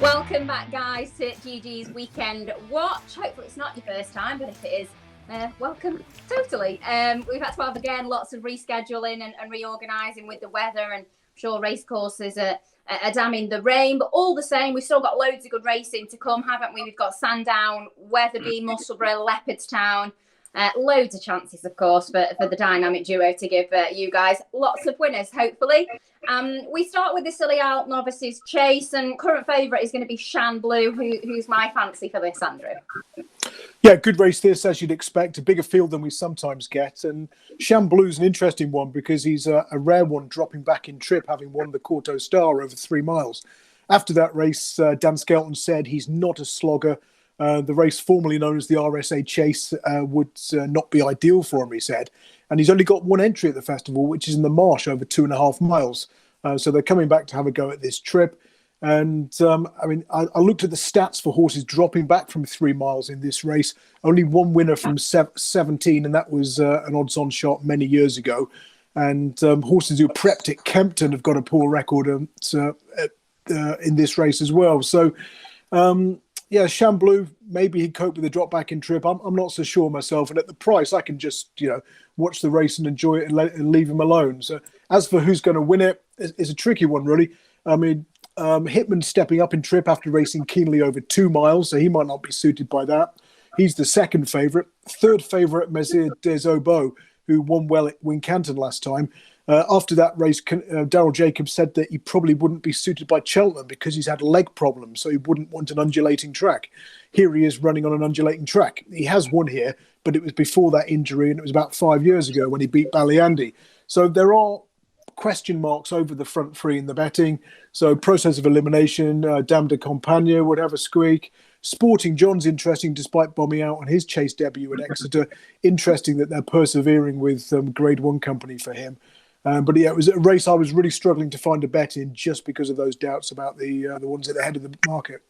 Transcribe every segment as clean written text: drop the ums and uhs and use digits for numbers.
Welcome back, guys, to GG's Weekend Watch. Hopefully it's not your first time, but if it is, welcome totally. We've had to have, again, lots of rescheduling and reorganising with the weather, and I'm sure racecourses are damning the rain, but all the same, we've still got loads of good racing to come, haven't we? We've got Sandown, Wetherby, Musselburgh, Leopardstown. Loads of chances, of course, for the dynamic duo to give you guys lots of winners, hopefully. We start with the Silly Isle Novices Chase, and current favourite is going to be Shan Blue, who's my fancy for this, Andrew. Yeah, good race this, as you'd expect. A bigger field than we sometimes get. And Shan Blue's an interesting one because he's a rare one, dropping back in trip, having won the Courto Star over 3 miles. After that race, Dan Skelton said he's not a slogger. The race formerly known as the RSA Chase would not be ideal for him, he said. And he's only got one entry at the festival, which is in the marsh over 2.5 miles. So they're coming back to have a go at this trip. And I looked at the stats for horses dropping back from 3 miles in this race. Only one winner from 17, and that was an odds-on shot many years ago. And horses who prepped at Kempton have got a poor record in this race as well. So, yeah, Shan Blue, maybe he'd cope with the drop back in trip. I'm not so sure myself. And at the price, I can just, watch the race and enjoy it and leave him alone. So as for who's going to win it, it's a tricky one, really. I mean, Hitman stepping up in trip after racing keenly over 2 miles, so he might not be suited by that. He's the second favourite. Third favourite, Messire Deise Aba, who won well at Wincanton last time. After that race, Daryl Jacobs said that he probably wouldn't be suited by Cheltenham because he's had leg problems, so he wouldn't want an undulating track. Here he is running on an undulating track. He has won here, but it was before that injury, and it was about 5 years ago when he beat Ballyandy. So there are question marks over the front three in the betting. So process of elimination, Dame de Campagne would have a squeak. Sporting John's interesting despite bombing out on his chase debut at Exeter. Interesting that they're persevering with Grade 1 company for him. But yeah, it was a race I was really struggling to find a bet in just because of those doubts about the ones at the head of the market.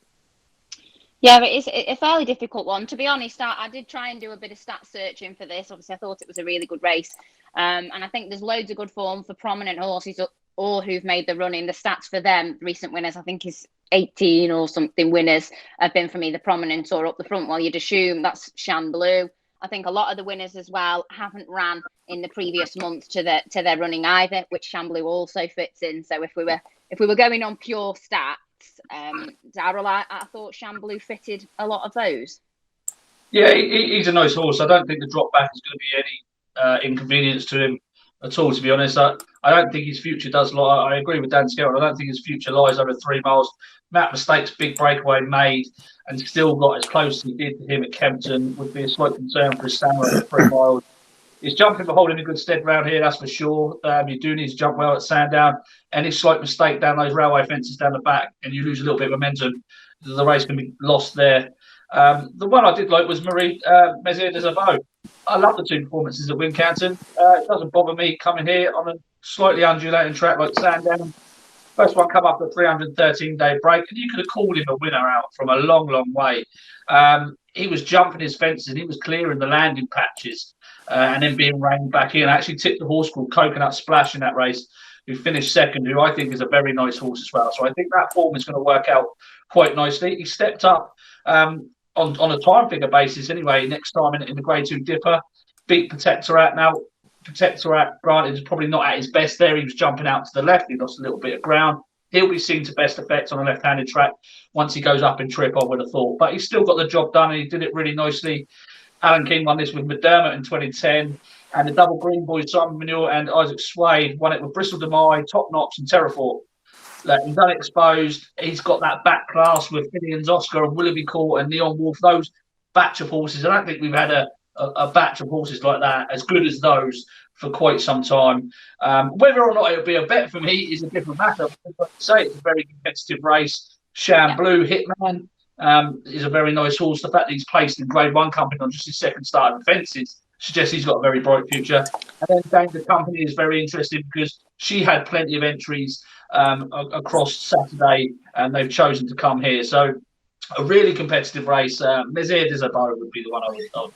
Yeah, but it's a fairly difficult one. To be honest, I did try and do a bit of stat searching for this. Obviously, I thought it was a really good race. And I think there's loads of good form for prominent horses or who've made the running. The stats for them, recent winners, I think is 18 or something winners have been from either prominent or up the front. Well, you'd assume that's Shan Blue. I think a lot of the winners as well haven't ran in the previous month to their running either, which Shan Blue also fits in. So if we were going on pure stats, Daryl, I thought Shan Blue fitted a lot of those. Yeah, he's a nice horse. I don't think the drop back is going to be any inconvenience to him at all, to be honest. I don't think his future does lie. I agree with Dan Skelton. I don't think his future lies over 3 miles. Matt Mistake's big breakaway made and still got as close as he did to him at Kempton would be a slight concern for his stamina at 3 miles. His jumping will hold him in good stead round here, that's for sure. You do need to jump well at Sandown. Any slight mistake down those railway fences down the back and you lose a little bit of momentum, the race can be lost there. The one I did like was Messire Deise Aba. I love the 2 performances at Wincanton. It doesn't bother me coming here on a slightly undulating track like Sandown. First one come up a 313-day break, and you could have called him a winner out from a long, long way. He was jumping his fences, and he was clearing the landing patches, and then being reined back in. I actually tipped the horse called Coconut Splash in that race, who finished second, who I think is a very nice horse as well. So I think that form is going to work out quite nicely. He stepped up on a time figure basis anyway, next time in the Grade 2 Dipper, beat Protectorat. Now, Protectorat, granted, is probably not at his best there. He was jumping out to the left. He lost a little bit of ground. He'll be seen to best effect on a left-handed track once he goes up in trip, I would have thought. But he's still got the job done, and he did it really nicely. Alan King won this with McDermott in 2010, and the double Green Boys, Simon Manure and Isaac Swade, won it with Bristol Demai, Top Notch and Terrafort. He's unexposed. He's got that back class with Finian's Oscar and Willoughby Court and Neon Wolf, those batch of horses. I don't think we've had a batch of horses like that, as good as those, for quite some time. Whether or not it'll be a bet for me is a different matter. Like I say, it's a very competitive race. Shan Blue, Hitman, is a very nice horse. The fact that he's placed in Grade 1 company on just his second start in fences suggests he's got a very bright future. And then Dame de Company is very interesting because she had plenty of entries across Saturday, and they've chosen to come here. So a really competitive race. Messire Deise Aba would be the one I would.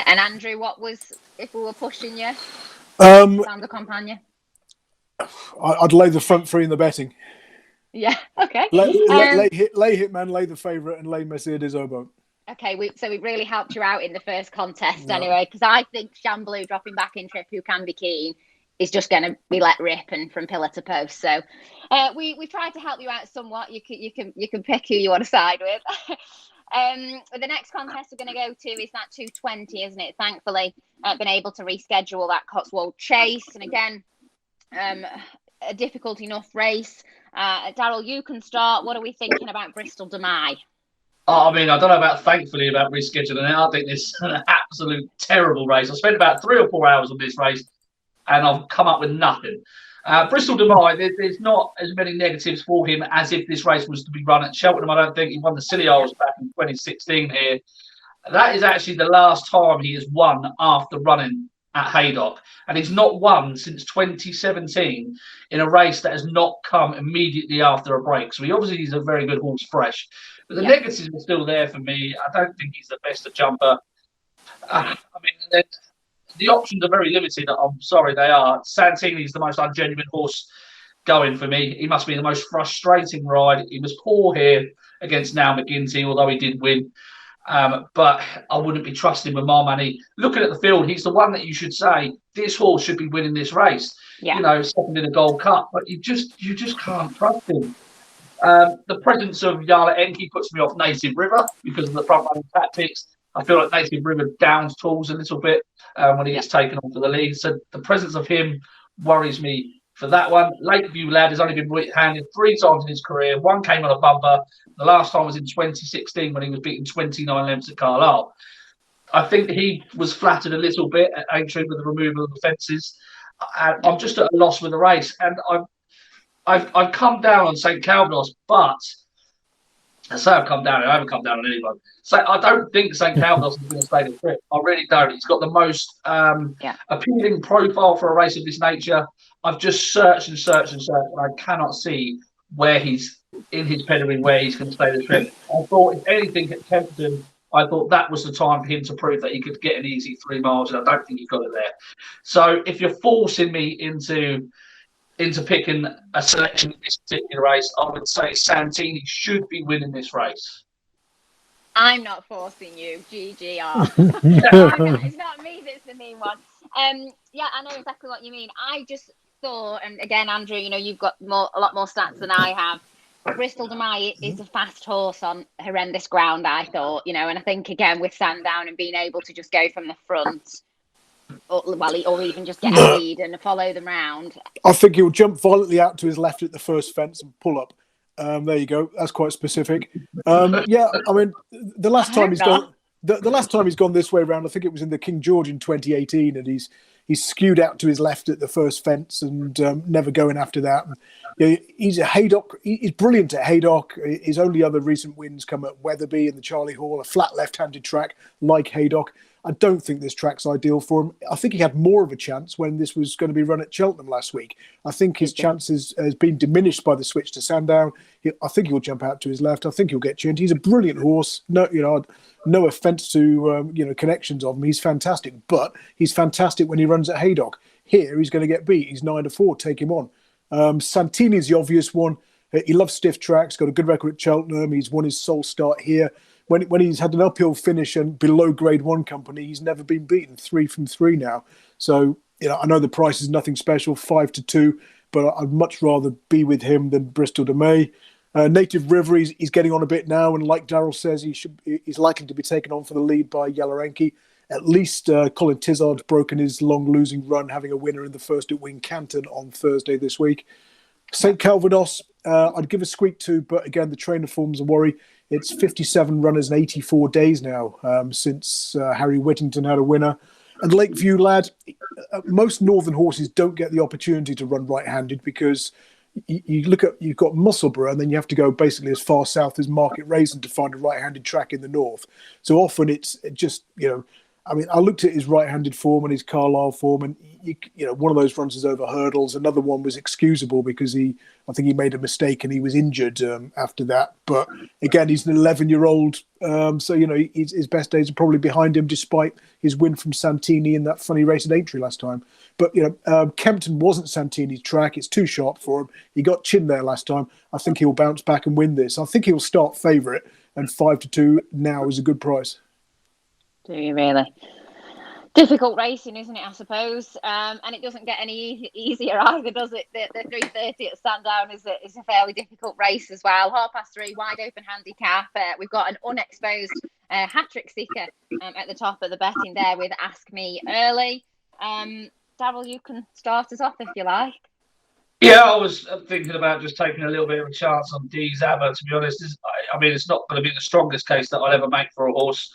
And Andrew, what was, if we were pushing you, Dame de Campagne? I'd lay the front three in the betting. Yeah. Okay. Lay Hitman, lay the favourite, and lay Messire Deise Aba. Okay, so we really helped you out in the first contest anyway, because I think Shambloo dropping back in trip, who can be keen, is just going to be let rip and from pillar to post. So we tried to help you out somewhat. You can pick who you want to side with. The next contest we're going to go to is that 220, isn't it? Thankfully, been able to reschedule that Cotswold chase, and again, a difficult enough race. Daryl, you can start. What are we thinking about Bristol Demai? I mean, I don't know about thankfully about rescheduling it. I think this is an absolute terrible race. I spent about 3 or 4 hours on this race, and I've come up with nothing. Bristol Demai, there's not as many negatives for him as if this race was to be run at Cheltenham. I don't think he won the Silly Isles back in 2016 here. That is actually the last time he has won after running at Haydock. And he's not won since 2017 in a race that has not come immediately after a break. So he obviously is a very good horse fresh. But the negatives are still there for me. I don't think he's the best jumper. I mean, the options are very limited. I'm sorry, they are. Santini is the most ungenuine horse going for me. He must be the most frustrating ride. He was poor here against Now McGinty, although he did win. But I wouldn't be trusting with my money. Looking at the field, he's the one that you should say, this horse should be winning this race. Yeah. You know, second in a Gold Cup, but you just can't trust him. The presence of Yala Enki puts me off Native River because of the front running tactics. I feel like Native River downs tools a little bit when he gets taken onto the lead. So the presence of him worries me for that one. Lakeview Lad has only been handed 3 times in his career. One came on a bumper. The last time was in 2016 when he was beaten 29 lengths at Carlisle. I think he was flattered a little bit at Aintree with the removal of the fences. I'm just at a loss with the race. And I've come down on St. Calvados, but I say I've come down. I haven't come down on anyone. So I don't think St. Calvados is going to stay the trip. I really don't. He's got the most appealing profile for a race of this nature. I've just searched and searched and searched, and I cannot see where he's in his pedigree, where he's going to stay the trip. I thought if anything at Kempton, I thought that was the time for him to prove that he could get an easy 3 miles, and I don't think he got it there. So if you're forcing me into picking a selection in this particular race, I would say Santini should be winning this race. I'm not forcing you, GG. It's not me that's the mean one. Yeah, I know exactly what you mean. I just thought, and again, Andrew, you know, you've got a lot more stats than I have. Bristol Demai is a fast horse on horrendous ground, I thought, you know, and I think, again, with Sandown and being able to just go from the front, or even just get a lead and follow them round. I think he'll jump violently out to his left at the first fence and pull up. There you go. That's quite specific. Yeah, I mean, the last time he's gone this way around, I think it was in the King George in 2018, and he's skewed out to his left at the first fence and never going after that. You know, he's a Haydock. He's brilliant at Haydock. His only other recent wins come at Wetherby and the Charlie Hall, a flat left-handed track like Haydock. I don't think this track's ideal for him. I think he had more of a chance when this was going to be run at Cheltenham last week. I think his chances has been diminished by the switch to Sandown. I think he'll jump out to his left. I think he'll get chinned. He's a brilliant horse. No offence to connections of him. He's fantastic, but he's fantastic when he runs at Haydock. Here, he's going to get beat. He's 9-4. Take him on. Santini's the obvious one. He loves stiff tracks. Got a good record at Cheltenham. He's won his sole start here. When he's had an uphill finish and below Grade 1 company, he's never been beaten. 3 from 3 now. So, I know the price is nothing special, 5-2, but I'd much rather be with him than Bristol Demai. Native River, he's getting on a bit now, and like Daryl says, he's likely to be taken on for the lead by Yalarenki. At least Colin Tizard's broken his long losing run, having a winner in the first at Wincanton on Thursday this week. St. Calvados, I'd give a squeak to, but again, the trainer form's a worry. It's 57 runners in 84 days now since Harry Whittington had a winner. And Lakeview Lad, most northern horses don't get the opportunity to run right-handed because you've got Musselburgh, and then you have to go basically as far south as Market Raisin to find a right-handed track in the north. So often it's just, I mean, I looked at his right-handed form and his Carlisle form, and one of those runs is over hurdles. Another one was excusable because I think he made a mistake and he was injured after that. But again, he's an 11-year-old, so his best days are probably behind him, despite his win from Santini in that funny race at Aintree last time. But Kempton wasn't Santini's track; it's too sharp for him. He got chin there last time. I think he'll bounce back and win this. I think he'll start favourite, and 5-2 now is a good price. Do you really? Difficult racing, isn't it, I suppose? And it doesn't get any easier either, does it? The 3:30 at Sandown is a fairly difficult race as well. 3:30, wide open handicap. We've got an unexposed hat-trick sticker at the top of the betting there with Ask Me Early. Daryl, you can start us off if you like. Yeah, I was thinking about just taking a little bit of a chance on Deise Aba, to be honest. It's not going to be the strongest case that I'll ever make for a horse.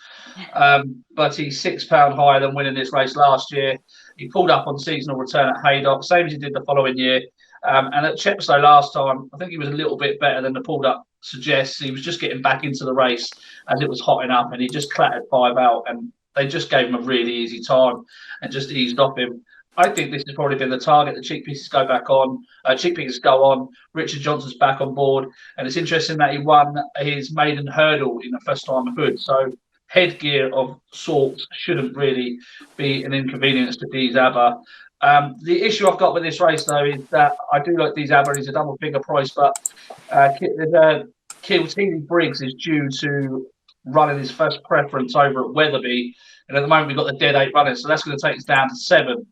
But he's £6 higher than winning this race last year. He pulled up on seasonal return at Haydock, same as he did the following year. And at Chepstow last time, I think he was a little bit better than the pulled up suggests. He was just getting back into the race as it was hotting up, and he just clattered 5 out, and they just gave him a really easy time and just eased off him. I think this has probably been the target. The cheek pieces go back on. Cheek pieces go on. Richard Johnson's back on board, and it's interesting that he won his maiden hurdle in the first time hood. So headgear of sorts shouldn't really be an inconvenience to Deise Aba. The issue I've got with this race, though, is that I do like Deise Aba. He's a double figure price, but Kiltini Briggs is due to running his first preference over at Wetherby, and at the moment we've got the dead 8 running, so that's going to take us down to 7.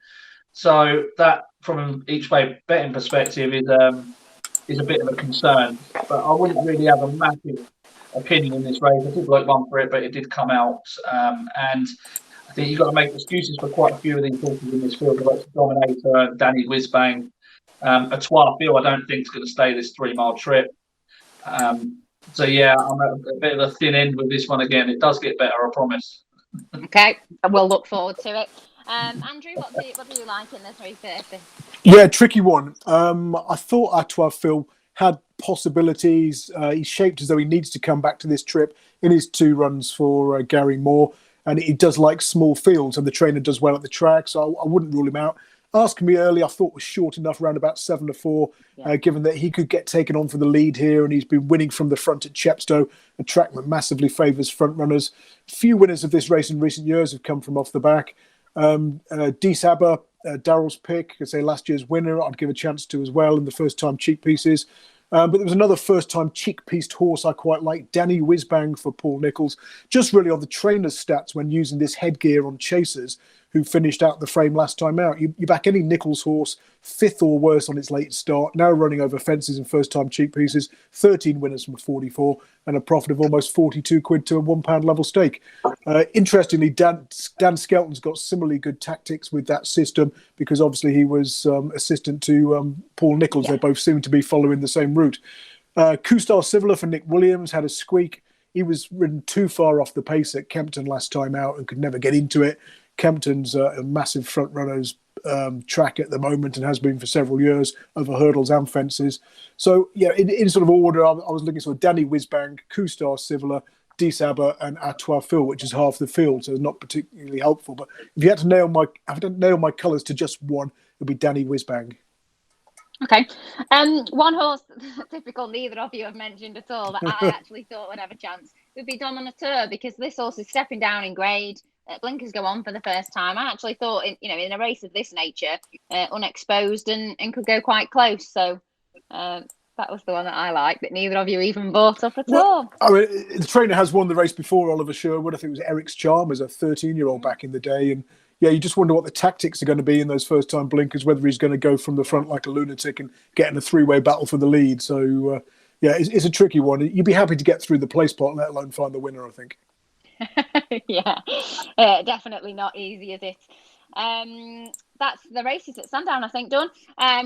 So that, from each way betting perspective, is a bit of a concern. But I wouldn't really have a massive opinion in this race. I did like one for it, but it did come out. And I think you've got to make excuses for quite a few of these horses in this field, like Dominator, Danny Whizzbang. Etoile, I don't think is going to stay this 3-mile trip. So yeah, I'm at a bit of a thin end with this one again. It does get better, I promise. Okay, we'll look forward to it. Andrew, what do you like in the 3:30? Yeah, tricky one. I thought Etoile had possibilities. He's shaped as though he needs to come back to this trip in his 2 runs for Gary Moore, and he does like small fields, and the trainer does well at the track, so I wouldn't rule him out. Ask Me Early, I thought was short enough, around about 7-4, given that he could get taken on for the lead here, and he's been winning from the front at Chepstow, a track that massively favours front runners. Few winners of this race in recent years have come from off the back. Deise Aba, Daryl's pick, I say last year's winner, I'd give a chance to as well in the first-time cheek pieces. But there was another first-time cheek-pieced horse I quite like, Danny Whizzbang for Paul Nicholls, just really on the trainer's stats when using this headgear on chasers who finished out the frame last time out. You back any Nicholls horse, 5th or worse on its late start, now running over fences in first-time cheek pieces, 13 winners from 44, and a profit of almost 42 quid to a £1 level stake. Interestingly, Dan Skelton's got similarly good tactics with that system, because obviously he was assistant to Paul Nicholls. They both seem to be following the same route. Kustar Sivler for Nick Williams had a squeak. He was ridden too far off the pace at Kempton last time out and could never get into it. Kempton's a massive front runners track at the moment, and has been for several years, over hurdles and fences. So yeah, in sort of order, I was looking sort of Danny Whizzbang, Kustar Sivler, Deise Aba, and Etoile, which is half the field, so it's not particularly helpful. But if you had to nail my colours to just one, it'd be Danny Whizzbang. Okay. One horse, typical, neither of you have mentioned at all, that I actually thought would have a chance would be Dominateur, because this horse is stepping down in grade. Blinkers go on for the first time. I actually thought, in a race of this nature, unexposed and could go quite close. So that was the one that I liked, that neither of you even brought up at all. I mean, the trainer has won the race before, Oliver Sherwood. I think it was Eric's Charm as a 13-year-old back in the day. And yeah, you just wonder what the tactics are going to be in those first-time blinkers, whether he's going to go from the front like a lunatic and get in a 3-way battle for the lead. So yeah, it's a tricky one. You'd be happy to get through the place pot, let alone find the winner, I think. Yeah, definitely not easy, is it? That's the races at Sandown, I think, done.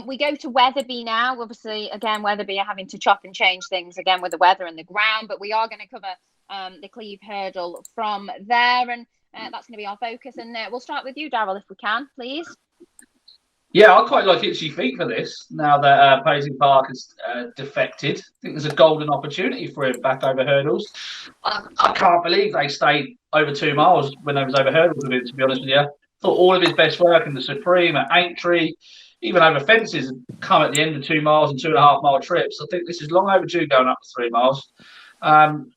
We go to Wetherby now. Obviously, again, Wetherby are having to chop and change things again with the weather and the ground, but we are going to cover the Cleeve hurdle from there, and that's going to be our focus. And we'll start with you, Daryl, if we can, please. Yeah, I quite like Itchy Feet for this. Now that Paisley Park has defected, I think there's a golden opportunity for him back over hurdles. I can't believe they stayed over 2 miles when they was over hurdles with him, to be honest with you. Thought all of his best work in the Supreme, at Aintree, even over fences, come at the end of 2 miles and 2.5 mile trips. I think this is long overdue going up to 3 miles. And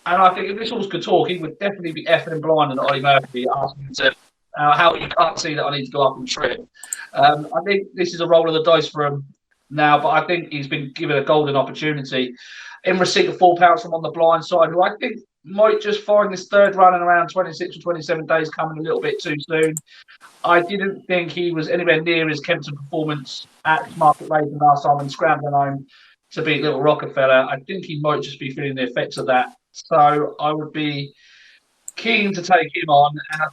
I think if this horse could talk, he would definitely be effing blind and Ollie Murphy asking him to how you can't see that I need to go up and trip. I think this is a roll of the dice for him now, but I think he's been given a golden opportunity. In receipt of £4 from On the Blind Side, who I think might just find this third run in around 26 or 27 days coming a little bit too soon. I didn't think he was anywhere near his Kempton performance at Market Raven last time and scrambling home to beat Little Rockefeller. I think he might just be feeling the effects of that. So I would be keen to take him on. And I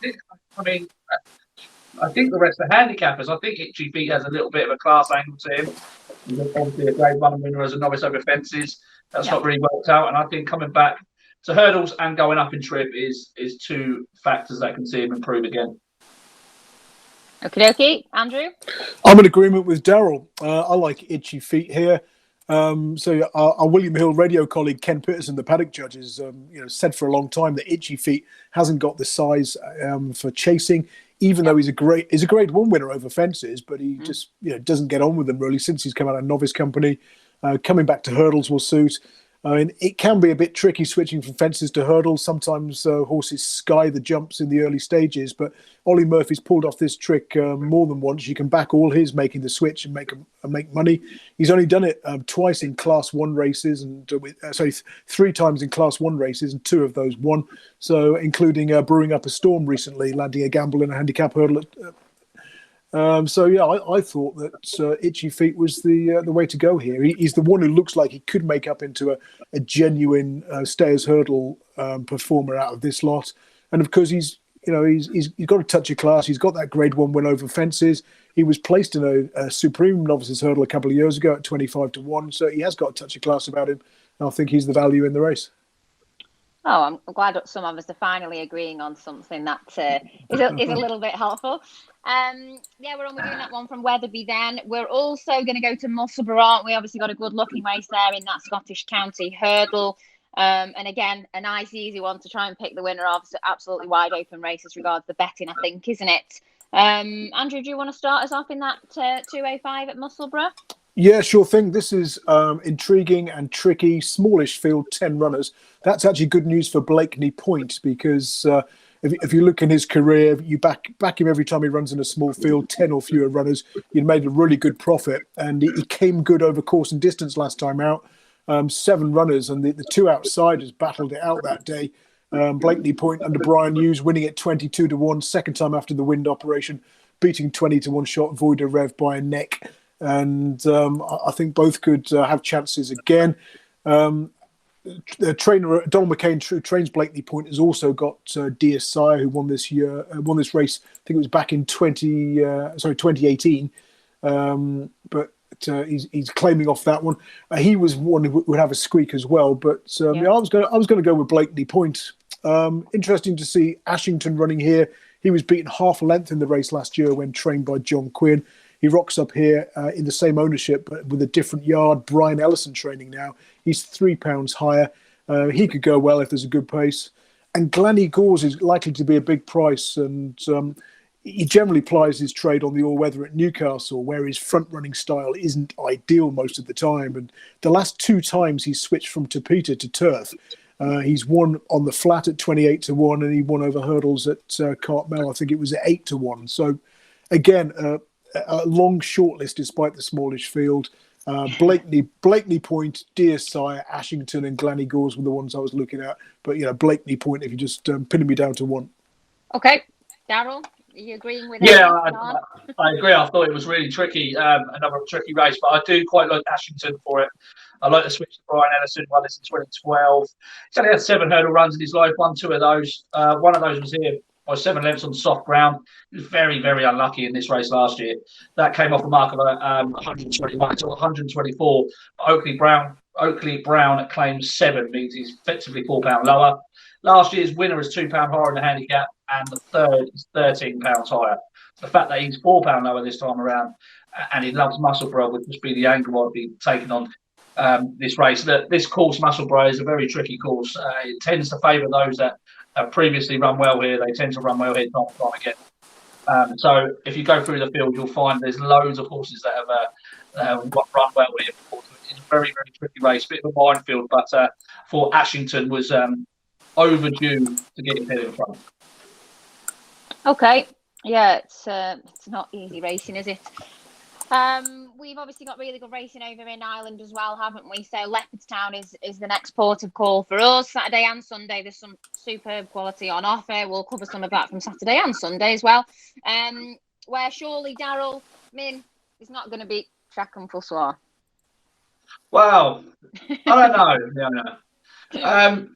think the rest of the handicappers, I think Itchy Feet has a little bit of a class angle to him. He's obviously a Grade 1 winner as a novice over fences. That's not really worked out. And I think coming back to hurdles and going up in trip is two factors that can see him improve again. Okay, Andrew? I'm in agreement with Daryl. I like Itchy Feet here. So our William Hill radio colleague Ken Peterson, the paddock judge, has said for a long time that Itchy Feet hasn't got the size for chasing, even though he's a Grade 1 winner over fences, but he just doesn't get on with them really since he's come out of novice company. Coming back to hurdles will suit. I mean, it can be a bit tricky switching from fences to hurdles. Sometimes horses sky the jumps in the early stages, but Ollie Murphy's pulled off this trick more than once. You can back all his making the switch and make money. He's only done it twice in Class 1 races, and 3 times in Class 1 races, and 2 of those won. So, including brewing up a storm recently, landing a gamble in a handicap hurdle I thought that Itchy Feet was the way to go here. He's the one who looks like he could make up into a genuine stayers hurdle performer out of this lot, and of course he's got a touch of class. He's got that Grade 1 win over fences. He was placed in a Supreme Novices hurdle a couple of years ago at 25-1, so he has got a touch of class about him. And I think he's the value in the race. Oh, I'm glad that some of us are finally agreeing on something that is a little bit helpful. We're only doing that one from Wetherby then. We're also going to go to Musselburgh, aren't we? Obviously got a good looking race there in that Scottish County hurdle. And again, a nice, easy one to try and pick the winner of. So absolutely wide open race as regards the betting, I think, isn't it? Andrew, do you want to start us off in that 205 at Musselburgh? Yeah, sure thing. This is intriguing and tricky. Smallish field, 10 runners. That's actually good news for Blakeney Point because if you look in his career, you back him every time he runs in a small field, 10 or fewer runners. You'd made a really good profit, and he came good over course and distance last time out. 7 runners, and the 2 outsiders battled it out that day. Blakeney Point under Brian Hughes winning at 22-1, second time after the wind operation, beating 20-1 shot Voida Rev by a neck. And I think both could have chances again. The trainer Donald McCain, who trains Blakeney Point, has also got Deise Aba, who won this race. I think it was back in 2018. But he's claiming off that one. He was one who would have a squeak as well. But I was going to go with Blakeney Point. Interesting to see Ashington running here. He was beaten half a length in the race last year when trained by John Quinn. He rocks up here in the same ownership, but with a different yard. Brian Ellison training now. He's £3 higher. He could go well if there's a good pace. And Glenny Gores is likely to be a big price. And he generally plies his trade on the all-weather at Newcastle, where his front-running style isn't ideal most of the time. And the last 2 times he's switched from Tapeta to turf. He's won on the flat at 28-1, and he won over hurdles at Cartmel. I think it was at 8-1. So, again, a long shortlist despite the smallish field. Blakeney Point, Deise Aba, Ashington, and Glenny Gores were the ones I was looking at. But Blakeney Point, if you just pinning me down to one. Okay, Daryl, are you agreeing with that? I agree. I thought it was really tricky, another tricky race, but I do quite like Ashington for it. I like the switch to Brian Ellison, won this in 2012. He's only had 7 hurdle runs in his life, won 2 of those. One of those was here by 7 lengths on soft ground. He was very, very unlucky in this race last year. That came off the mark of 121 to 124. Oakley Brown claims 7, means he's effectively £4 lower. Last year's winner is £2 higher in the handicap, and the third is £13 higher. the fact that he's £4 lower this time around, and he loves Musselburgh would just be the angle I'd be taking on this race. This course, Musselburgh, is a very tricky course. It tends to favour those that have previously run well here. They tend to run well here time and time again. So if you go through the field, you'll find there's loads of horses that have run well here before. It's a very, very tricky race, bit of a minefield, but for Ashington was overdue to get his head in front. Okay, yeah, it's not easy racing, is it? We've obviously got really good racing over in Ireland as well, haven't we? So Leopardstown is the next port of call for us. Saturday and Sunday, there's some superb quality on offer. We'll cover some of that from Saturday and Sunday as well. Where surely Daryl Min is not going to beat Chacun Pour Soi. Wow, I don't know.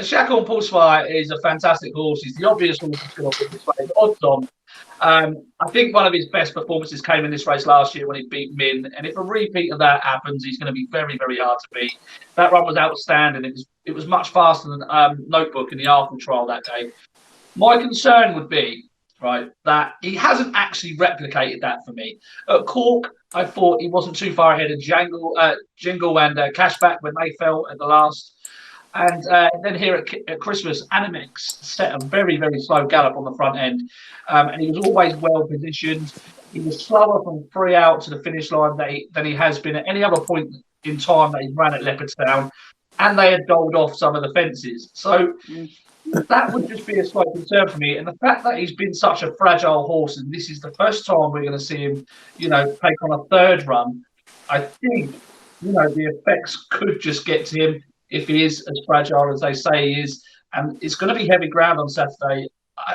Chacun Pour Soi is a fantastic horse. He's the obvious horse that's going to win this race. Odds on. I think one of his best performances came in this race last year when he beat Min, and if a repeat of that happens, he's going to be very, very hard to beat. That run was outstanding. It was much faster than Notebook in the Arkle trial that day. My concern would be, right, that he hasn't actually replicated that for me. At Cork, I thought he wasn't too far ahead of Jingle and Cashback when they fell at the last. And then here at Christmas, Animex set a very, very slow gallop on the front end. And he was always well positioned. He was slower from 3 out to the finish line than he has been at any other point in time that he ran at Leopardstown. And they had doled off some of the fences. So that would just be a slight concern for me. And the fact that he's been such a fragile horse, and this is the first time we're going to see him, take on a third run, I think, the effects could just get to him if he is as fragile as they say he is. And it's going to be heavy ground on Saturday.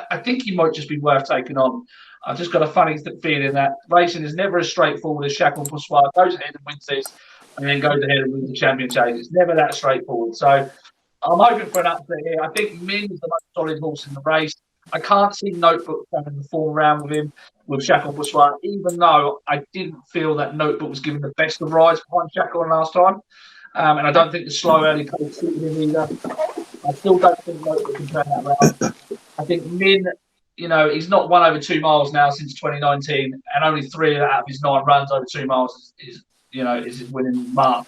I think he might just be worth taking on. I've just got a funny feeling that racing is never as straightforward as Chacun Pour Soi. Goes ahead and wins this, and then goes ahead and wins the championship. It's never that straightforward. So I'm hoping for an upset here. I think Min is the most solid horse in the race. I can't see Notebook having the form around with him with Chacun Pour Soi, even though I didn't feel that Notebook was given the best of rides behind Chacun last time. And I don't think the slow early pace suited him either. I still don't think Notebook can turn that around. I think Min, he's not won over 2 miles now since 2019, and only 3 out of his 9 runs over 2 miles is his winning mark.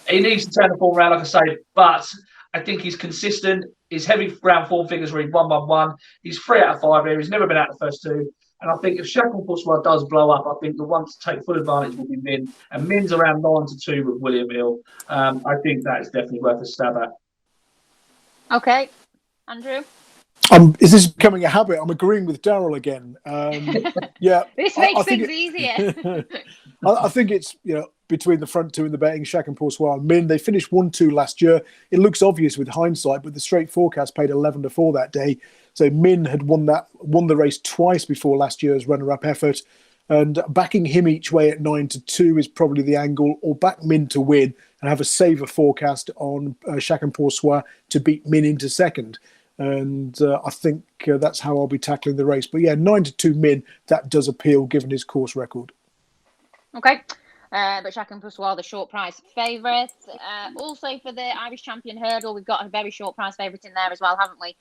He needs to turn the form around, like I say, but I think he's consistent. His heavy ground form figures read 1-1-1. He's 3 out of 5 here. He's never been out the first 2. And I think if Chacun Pour Soi does blow up, I think the one to take full advantage will be Min. And Min's around 9-2 with William Hill. I think that is definitely worth a stab at. Okay. Andrew? Is this becoming a habit? I'm agreeing with Daryl again. Yeah. This makes things easier. I think it's, between the front 2 in the betting, Chacun Pour Soi and Min. They finished 1-2 last year. It looks obvious with hindsight, but the straight forecast paid 11-4 that day. So Min had won the race twice before last year's runner-up effort. And backing him each way at 9-2 is probably the angle, or back Min to win and have a saver forecast on Chacun Pour Soi to beat Min into second. And I think that's how I'll be tackling the race. But yeah, 9-2 Min, that does appeal given his course record. Okay. But Chacun Pour Soi, the short price favourite. Also for the Irish Champion Hurdle, we've got a very short price favourite in there as well, haven't we?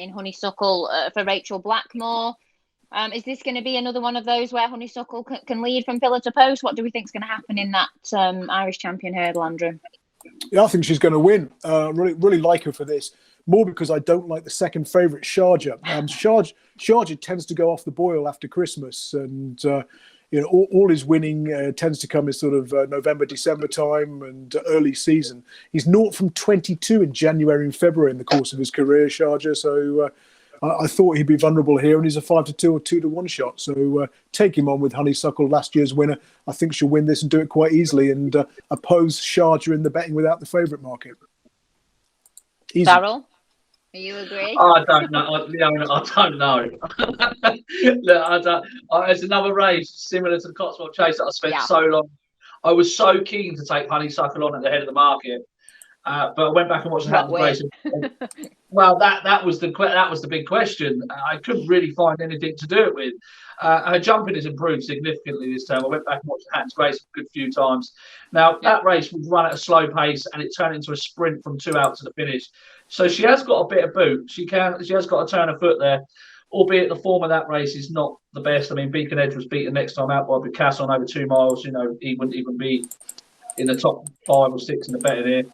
In Honeysuckle for Rachel Blackmore. Is this going to be another one of those where Honeysuckle can lead from pillar to post? What do we think is going to happen in that Irish Champion Hurdle, Andrew? Yeah, I think she's going to win. Really like her for this. More because I don't like the second favourite, Sharjah. Sharjah tends to go off the boil after Christmas, and all his winning tends to come in sort of November, December time and early season. He's 0 from 22 in January and February in the course of his career, Sharjah. So I thought he'd be vulnerable here, and he's a 5-2 or 2-1 shot. So take him on with Honeysuckle, last year's winner. I think she'll win this and do it quite easily, and oppose Sharjah in the betting without the favourite market. Easy. Daryl? Do you agree? I don't know. I don't know. Look, it's another race similar to the Cotswold Chase that I spent so long. I was so keen to take Honeysuckle on at the head of the market, but I went back and watched the Hatton race. Well, that was the big question. I couldn't really find anything to do it with. Her jumping has improved significantly this term. I went back and watched the Hatton's race a good few times. Now, that race was run at a slow pace, and it turned into a sprint from 2 out to the finish. So she has got a bit of boot. She has got to turn her foot there. albeit the form of that race is not the best. I mean, Beacon Edge was beaten next time out by Picasso on over 2 miles. You know, he wouldn't even be in the top 5 or 6 in the betting here.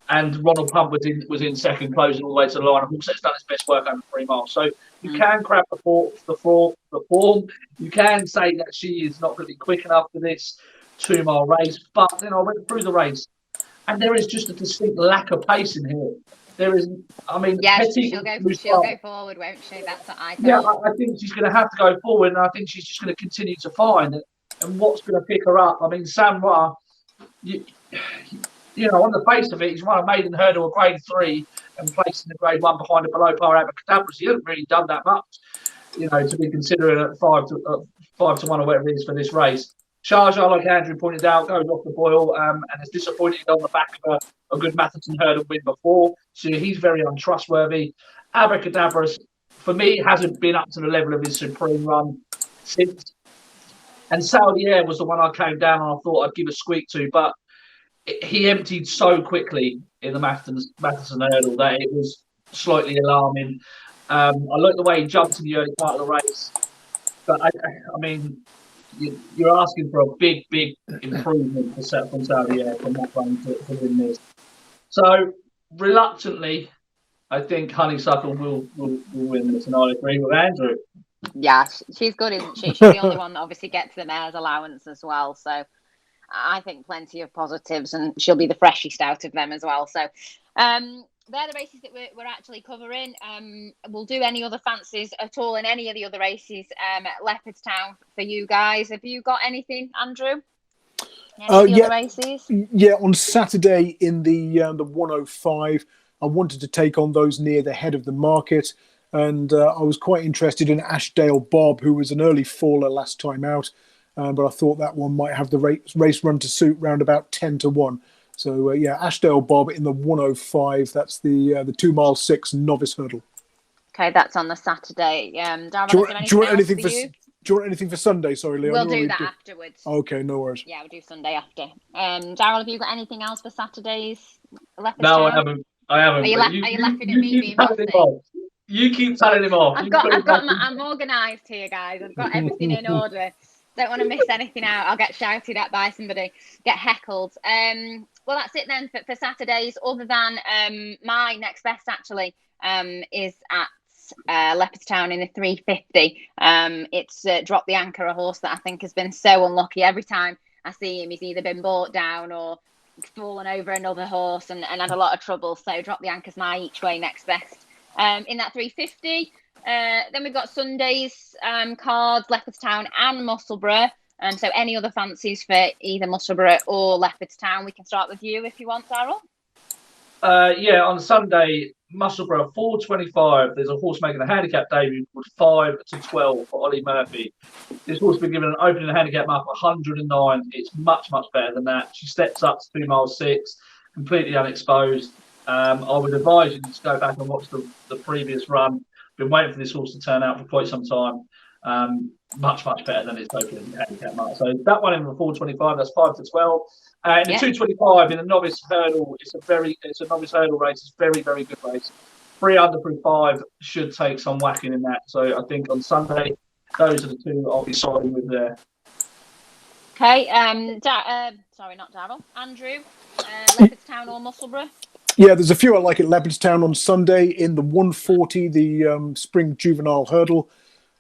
And Ronald Pump was in second, closing all the way to the line. And Horset's done his best work over 3 miles. So you can grab the form. You can say that she is not going to be quick enough for this 2 mile race. But then I went through the race, and there is just a distinct lack of pace in here. There is, I mean, yeah, she'll go forward, won't she? That's what I thought. Yeah, I think she's going to have to go forward, and I think she's just going to continue to find it. And what's going to pick her up? I mean, Sam Ra, you know, on the face of it, he's won a maiden hurdle, a grade 3, and placed in the grade 1 behind a below par Abracadabra. He hasn't really done that much, you know, to be considering at 5 to 1 or whatever it is for this race. Sharjah, like Andrew pointed out, goes off the boil and is disappointed on the back of a good Matherton hurdle win before. So he's very untrustworthy. Abracadabra, for me, hasn't been up to the level of his supreme run since. And Saudi Air was the one I came down and I thought I'd give a squeak to, but he emptied so quickly in the Matherton hurdle that it was slightly alarming. I like the way he jumped in the early part of the race, but I mean, you're asking for a big improvement from Saudi Air from that one to win this. So reluctantly, I think Honeysuckle will win this, and I agree with Andrew. Yeah, she's good, isn't she? She's the only one that obviously gets the mayor's allowance as well. So I think plenty of positives, and she'll be the freshest out of them as well. So they're the races that we're actually covering. We'll do any other fancies at all in any of the other races at Leopardstown for you guys. Have you got anything, Andrew? Any other races? Yeah, on Saturday in the 105, I wanted to take on those near the head of the market. And I was quite interested in Ashdale Bob, who was an early faller last time out. But I thought that one might have the race run to suit round about 10 to 1. So, Ashdale Bob in the 105. That's the 2 mile 6 novice hurdle. Okay, that's on the Saturday. Darryl, do you want anything for Sunday? Sorry, Leon. We'll do that afterwards. Okay, no worries. Yeah, we'll do Sunday after. Darryl, have you got anything else for Saturday's Leopardstown? No, I haven't. Are you laughing at me being bossy? You keep telling him off. I'm organised here, guys. I've got everything in order. Don't want to miss anything out. I'll get shouted at by somebody, get heckled. Well, that's it then for Saturdays. Other than my next best actually is at Leopardstown in the 350. It's Drop the Anchor, a horse that I think has been so unlucky. Every time I see him, he's either been brought down or fallen over another horse and had a lot of trouble. So Drop the Anchor's my each way next best. In that 350. Then we've got Sunday's cards, Leopardstown and Musselburgh. So any other fancies for either Musselburgh or Leopardstown? We can start with you if you want, Darryl. On Sunday, Musselburgh 4:25. There's a horse making a handicap debut called 5-12 for Ollie Murphy. This horse has been given an opening handicap mark of 109. It's much better than that. She steps up to 2 miles 6, completely unexposed. I would advise you to go back and watch the previous run. Been waiting for this horse to turn out for quite some time. Much better than its opening handicap mark. So that one in the 4:25, that's 5-12. In the 2:25 in the novice hurdle, it's a novice hurdle race. It's very good race. 3 under through 5 should take some whacking in that. So I think on Sunday, those are the two I'll be siding with there. Okay. Sorry, not Darryl. Andrew, Leopardstown or Musselburgh? Yeah, there's a few I like at Leopardstown on Sunday in the 140, the spring juvenile hurdle.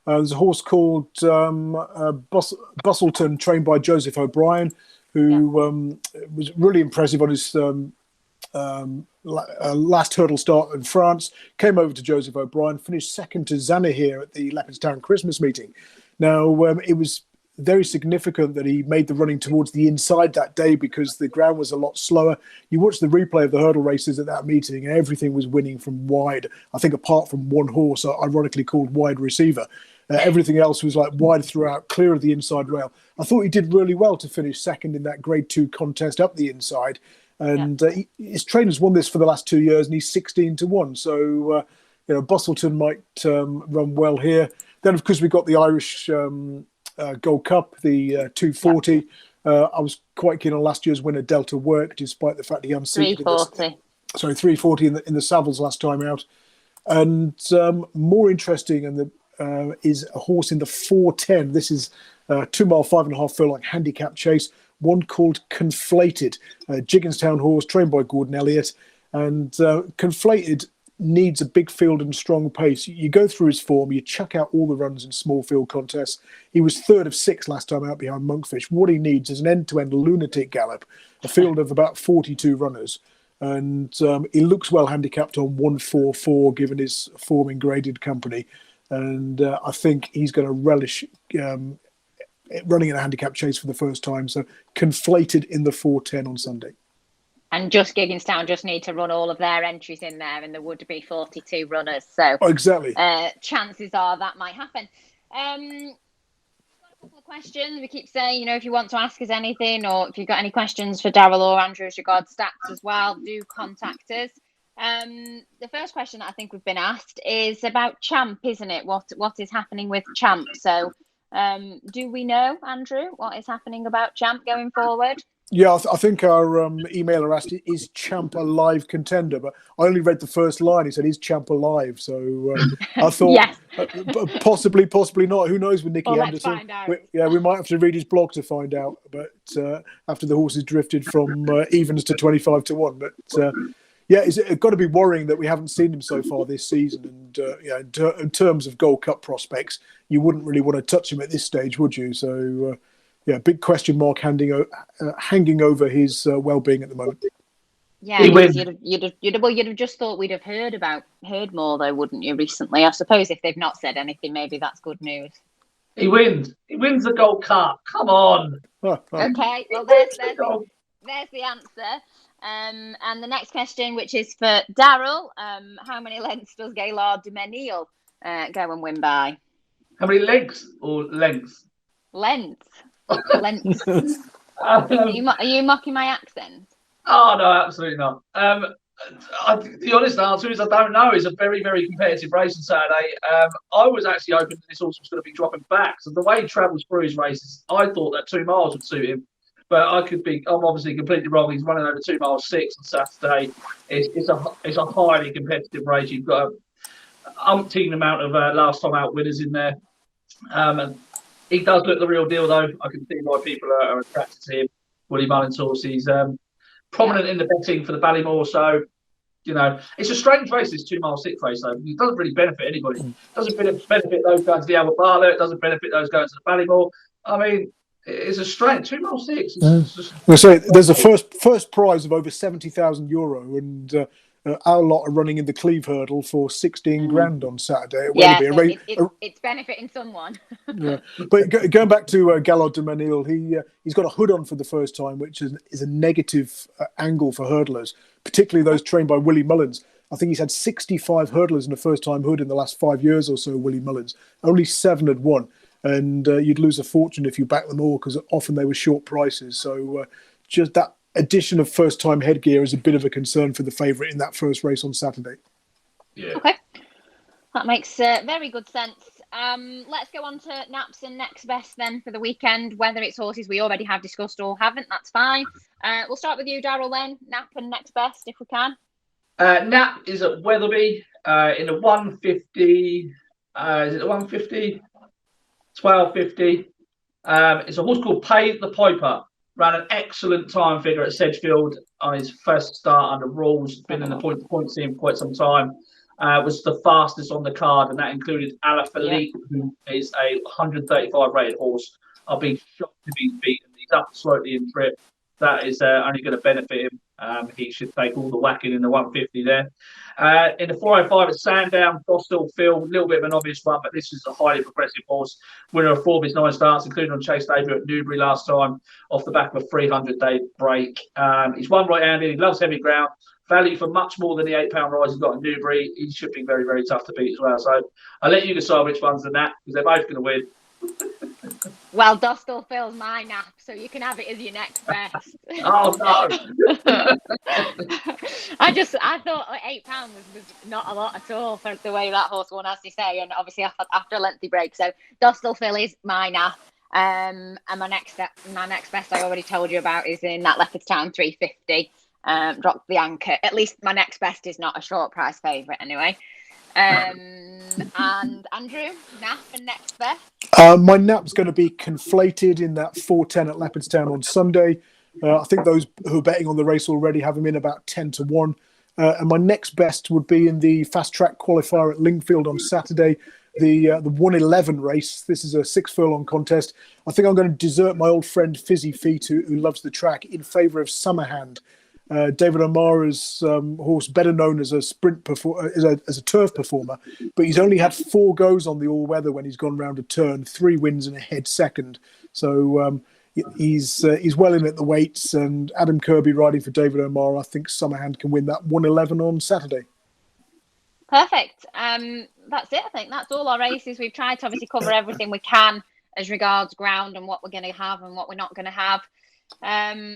There's a horse called Busselton, trained by Joseph O'Brien, who was really impressive on his last hurdle start in France. Came over to Joseph O'Brien, finished second to Zanahir at the Leopardstown Christmas meeting. Now, it was very significant that he made the running towards the inside that day because the ground was a lot slower. You watch the replay of the hurdle races at that meeting and everything was winning from wide. I think apart from one horse, ironically called Wide Receiver. Everything else was like wide throughout, clear of the inside rail. I thought he did really well to finish second in that grade 2 contest up the inside. And his trainers won this for the last 2 years and he's 16 to 1. So, Busselton might run well here. Then, of course, we've got the Irish Gold Cup, the 240. I was quite keen on last year's winner, Delta Work, despite the fact he unseated 340. 340 in the Savills last time out. And more interesting is a horse in the 4:10. This is 2 mile, 5.5 furlong handicap chase, one called Conflated, a Gigginstown horse trained by Gordon Elliott. And Conflated needs a big field and strong pace. You go through his form, you chuck out all the runs in small field contests. He was 3rd of 6 last time out behind Monkfish. What he needs is an end-to-end lunatic gallop, a field of about 42 runners. And he looks well handicapped on 144, given his form in graded company. And I think he's going to relish running in a handicap chase for the first time. So Conflated in the 4:10 on Sunday. And just Gigginstown just need to run all of their entries in there, and there would be 42 runners. So exactly, chances are that might happen. A couple of questions. We keep saying, if you want to ask us anything, or if you've got any questions for Daryl or Andrew as regards stats as well, do contact us. The first question that I think we've been asked is about Champ, isn't it? What is happening with Champ? So do we know, Andrew, what is happening about Champ going forward? Yeah, I think our emailer asked, is Champ a live contender? But I only read the first line. He said, is Champ alive? So I thought yes. possibly not. Who knows with Nicky Anderson? Let's find out. We might have to read his blog to find out. But after the horses drifted from evens to 25 to 1. But it's got to be worrying that we haven't seen him so far this season. And in terms of Gold Cup prospects, you wouldn't really want to touch him at this stage, would you? So... big question mark hanging over his well-being at the moment. Yeah, you'd have just thought we'd have heard more though, wouldn't you? Recently, I suppose if they've not said anything, maybe that's good news. He wins. He wins the Gold Cup. Come on. Okay, well there's the answer. And the next question, which is for Daryl, how many lengths does Gaillard du Mesnil go and win by? How many legs or lengths? Lengths. Are you mocking my accent? Oh no, absolutely not. The honest answer is I don't know. It's a very, very competitive race on Saturday. I was actually hoping that this horse was going to be dropping back. So the way he travels through his races, I thought that 2 miles would suit him. But I'm obviously completely wrong. He's running over 2 miles 6 on Saturday. It's a highly competitive race. You've got an umpteen amount of last time out winners in there. And he does look the real deal, though. I can see why people are attracted to him. Willie Mullins' horse. He's prominent in the betting for the Ballymore. So, it's a strange race, this 2 mile 6 race, though. It doesn't really benefit anybody. It doesn't benefit those going to the Albert Barlow. It doesn't benefit those going to the Ballymore. I mean, it's a strange 2 mile 6. There's a first prize of over €70,000, and our lot are running in the Cleeve hurdle for 16 grand on Saturday. It's benefiting someone. Yeah, but going back to Gaillard du Mesnil, he's got a hood on for the first time, which is a negative angle for hurdlers, particularly those trained by Willie Mullins. I think he's had 65 hurdlers in a first-time hood in the last 5 years or so, Willie Mullins. Only 7 had won. And you'd lose a fortune if you back them all, because often they were short prices. So just that addition of first-time headgear is a bit of a concern for the favourite in that first race on Saturday. Yeah. Okay. That makes very good sense. Let's go on to Naps and Next Best then for the weekend. Whether it's horses we already have discussed or haven't, that's fine. We'll start with you, Daryl, then. Nap and Next Best, if we can. Nap is at Wetherby in the 150. Is it the 150? 12.50. It's a horse called Pay the Piper. Ran an excellent time figure at Sedgefield on his first start under rules. Been in the point scene for quite some time. Was the fastest on the card, and that included Ala Philippe, who is a 135 rated horse. I'll be shocked if he's beaten. He's up slightly in trip. That is only going to benefit him. He should take all the whacking in the 150 there. In the 405 at Sandown, Dostal Phil, a little bit of an obvious one, but this is a highly progressive horse. Winner of 4 of his 9 starts, including on Chase debut at Newbury last time, off the back of a 300-day break. He's one right-handed. He loves heavy ground. Value for much more than the £8 rise he's got in Newbury. He should be very, very tough to beat as well. So I'll let you decide which one's the Nap, because they're both going to win. Well, Dostal Phil's my Nap, so you can have it as your next best. Oh, no. I thought £8 was not a lot at all for the way that horse won, as you say, and obviously after a lengthy break. So Dostal Phil is my Nap. And my next best I already told you about is in that Leopardstown 350. Dropped the anchor. At least my next best is not a short price favourite anyway. And Andrew, nap and next best. My nap's going to be Conflated in that 4:10 at Leopardstown on Sunday. I think those who are betting on the race already have him in about 10-1. And my next best would be in the fast track qualifier at Lingfield on Saturday, the 1:11 race. This is a 6 furlong contest. I think I'm going to desert my old friend Fizzy Feet, who loves the track, in favour of Summerghand. David O'Mara's horse, better known as a as a turf performer, but he's only had 4 goes on the all-weather when he's gone round a turn, 3 wins and a head second. So he's well in at the weights, and Adam Kirby riding for David O'Mara. I think Summerhand can win that 1:11 on Saturday. Perfect. That's it. I think that's all our races. We've tried to obviously cover everything we can as regards ground and what we're going to have and what we're not going to have.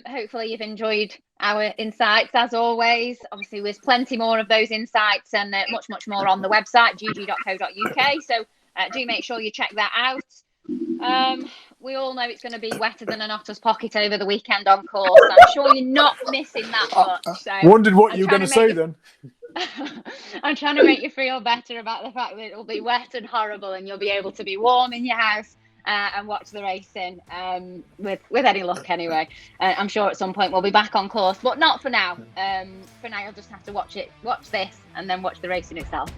Hopefully you've enjoyed our insights as always. Obviously there's plenty more of those insights and much more on the website GG.CO.UK, so do make sure you check that out. We all know it's going to be wetter than an otter's pocket over the weekend on course. I'm sure you're not missing that much. So wondered what you were going to say then. I'm trying to make you feel better about the fact that it'll be wet and horrible and you'll be able to be warm in your house and watch the racing with any luck anyway. I'm sure at some point we'll be back on course, but not for now. For now you'll just have to watch this and then watch the racing itself.